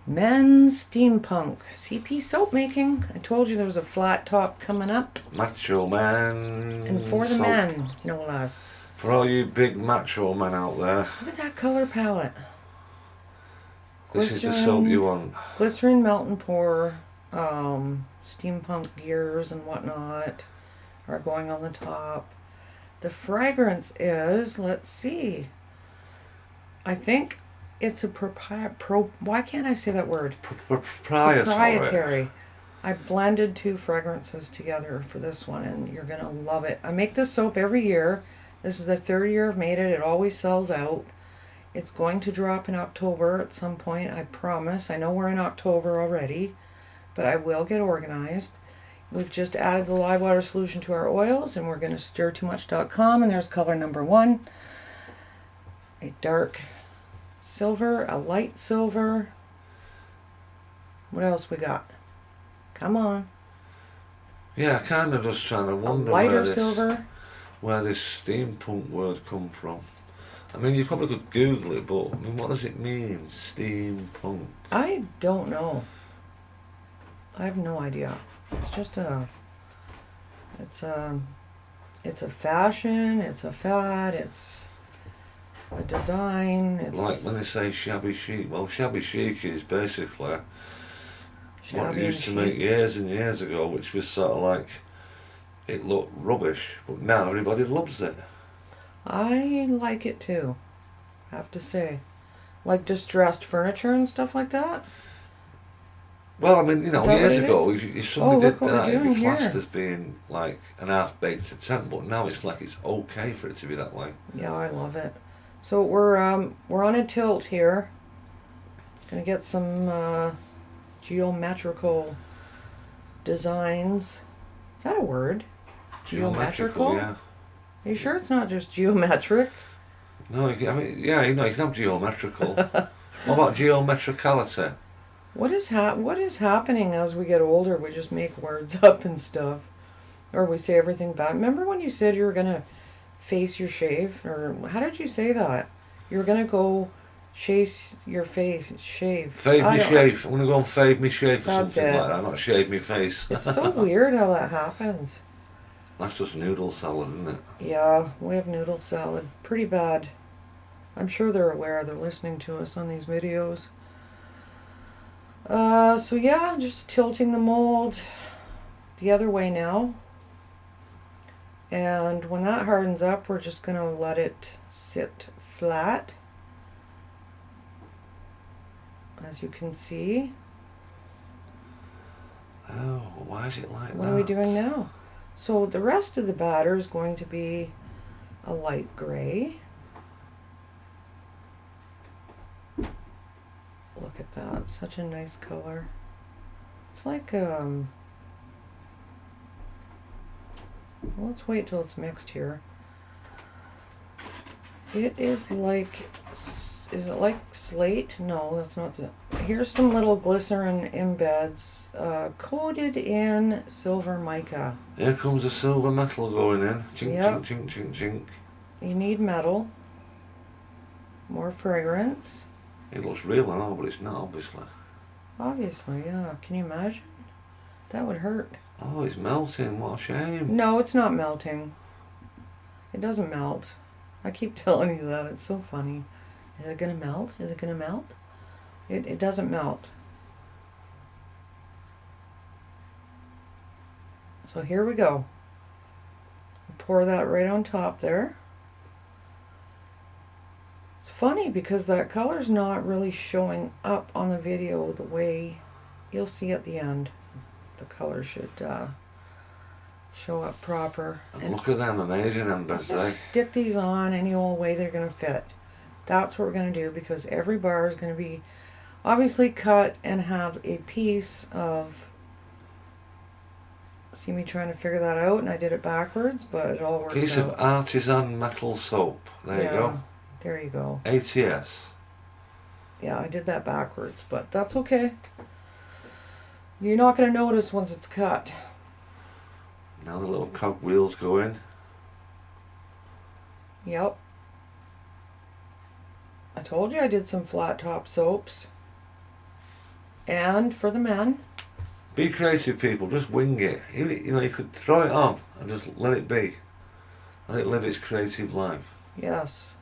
Men's Steampunk CP soap making. I told you there was a flat top coming up. Macho man. And for the soap. men, no less. For all you big macho men out there, Look at that color palette. this is the soap you want. Glycerin, melt and pour, steampunk gears and whatnot are going on the top. The fragrance is, let's see, I think it's a why can't I say that word? Proprietary. I blended two fragrances together for this one, and you're going to love it. I make this soap every year. This is the third year I've made it. It always sells out. It's going to drop in October at some point, I promise. I know we're in October already, but I will get organized. We've just added the live water solution to our oils, and we're going to stirtoomuch.com, and there's color number 1. A dark silver, a light silver. What else we got? Come on. Yeah, I kind of just trying to wonder lighter silver. Where this steampunk word come from. I mean, you probably could Google it, but I mean, what does it mean, steampunk? I don't know. I have no idea. It's just it's a fashion, it's a fad, it's a design. It's like when they say shabby chic. Well, shabby chic is basically what they used to make years and years ago, which was sort of like, it looked rubbish, but now everybody loves it. I like it too, I have to say. Like distressed furniture and stuff like that. Well, I mean, you know, years ago, if somebody did that, it'd be classed as being like an half-baked attempt, but now it's like it's okay for it to be that way. Yeah, I love it. So we're on a tilt here. Gonna get some geometrical designs. Is that a word? Geometrical? Yeah. Are you sure it's not just geometric? No, I mean, yeah, you know, you can have geometrical. What about geometricality? What is happening as we get older? We just make words up and stuff. Or we say everything back. Remember when you said you were going to face your shave? Or how did you say that? You were going to go chase your face, shave. Fade me shave. I'm going to go and fade me shave or something it. like that, not shave me face. It's so weird how that happens. That's just noodle salad, isn't it? Yeah, we have noodle salad. Pretty bad. I'm sure they're aware. They're listening to us on these videos. So yeah, just tilting the mold the other way now. And when that hardens up, we're just going to let it sit flat. As you can see. Oh, why is it like that? What are we doing now? So the rest of the batter is going to be a light gray. Look at that, such a nice color. It's like, let's wait till it's mixed here. It is like, is it like slate? No, that's not the, here's some little glycerin embeds, coated in silver mica. Here comes the silver metal going in. Chink, yep. chink, chink, chink, chink. You need metal. More fragrance. It looks real and all, but it's not, obviously. Obviously, yeah. Can you imagine? That would hurt. Oh, it's melting. What a shame. No, it's not melting. It doesn't melt. I keep telling you that. It's so funny. Is it going to melt? Is it going to melt? It doesn't melt. So here we go. Pour that right on top there. It's funny because that color's not really showing up on the video the way you'll see at the end. The color should show up proper. And look at them, amazing embers. Just stick these on any old way they're going to fit. That's what we're going to do, because every bar is going to be obviously cut and have a piece of, see me trying to figure that out, and I did it backwards, but it all works out. Piece of Artisan metal soap. There you go. There you go. ATS. Yeah, I did that backwards, but that's okay. You're not going to notice once it's cut. Now the little cog wheels go in. Yep. I told you I did some flat top soaps. And for the men, Be creative, people. Just wing it. You could throw it on and just let it be. Let it live its creative life. yes.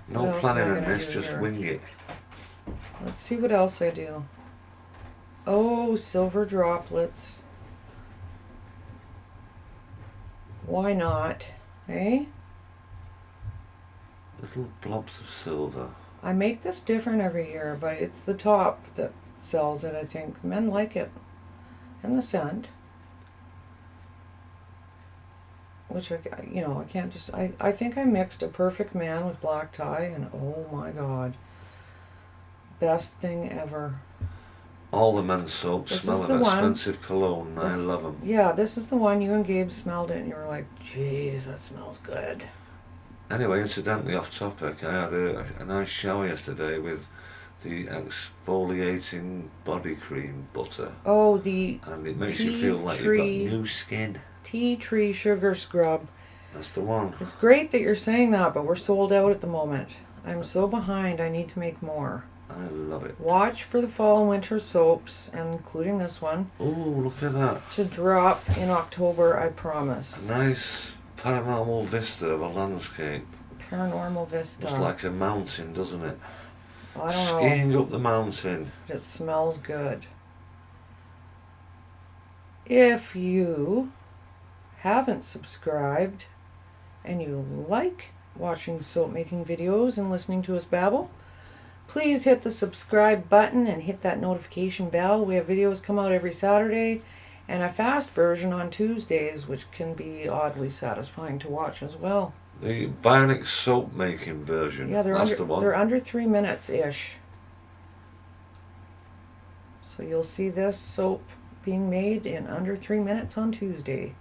What No else planning am I on gonna this, do just here? wing it. Let's see what else I do. Oh, silver droplets. Why not? Eh? Little blobs of silver. I make this different every year, but it's the top that sells it, I think. Men like it. And the scent. Which, I can't just... I think I mixed a perfect man with black tie, and oh my god. Best thing ever. All the men's soaps This smell is of the one. expensive cologne. I This- love them. Yeah, this is the one you and Gabe smelled it, and you were like, "Jeez, that smells good." Anyway, incidentally off topic, I had a nice shower yesterday with the exfoliating body cream butter. Oh, the And it makes tea you feel like tree- you've got new skin. tea tree sugar scrub. That's the one. It's great that you're saying that, but we're sold out at the moment. I'm so behind, I need to make more. I love it. Watch for the fall and winter soaps, including this one, Oh, look at that. to drop in October, I A promise. nice paranormal vista of a landscape. Paranormal Vista. Looks like a mountain, doesn't it? I don't know, Skiing up the mountain. but it smells good. If you haven't subscribed and you like watching soap making videos and listening to us babble, please hit the subscribe button and hit that notification bell. We have videos come out every Saturday and a fast version on Tuesdays, which can be oddly satisfying to watch as well. The bionic soap making version. Yeah, That's the one. they're under 3 minutes ish. So you'll see this soap being made in under 3 minutes on Tuesday.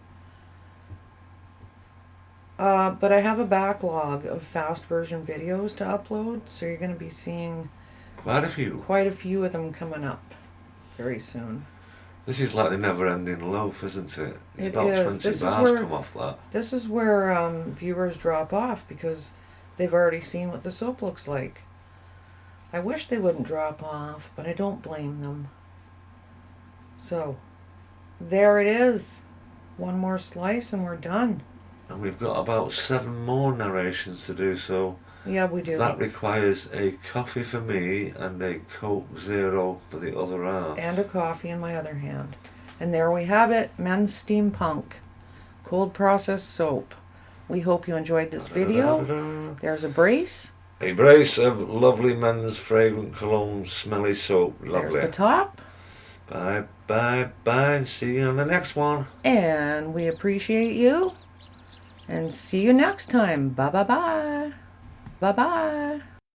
But I have a backlog of fast version videos to upload, so you're going to be seeing Quite a few. quite a few of them coming up very soon. This is like the never-ending loaf, isn't it? It's It about is. 20 This is bars where- come off that. This is where viewers drop off because they've already seen what the soap looks like. I wish they wouldn't drop off, but I don't blame them. So, there it is. One more slice and we're done. And we've got about 7 more narrations to do, so Yeah, we do. that requires a coffee for me and a Coke Zero for the other half. And a coffee in my other hand. And there we have it, men's Steampunk cold process soap. We hope you enjoyed this video. Da-da-da-da-da. There's a brace. A brace of lovely men's fragrant cologne smelly soap. There's Lovely. the top. Bye, bye, bye, and see you on the next one. And we appreciate you. And see you next time. Bye bye bye. Bye bye.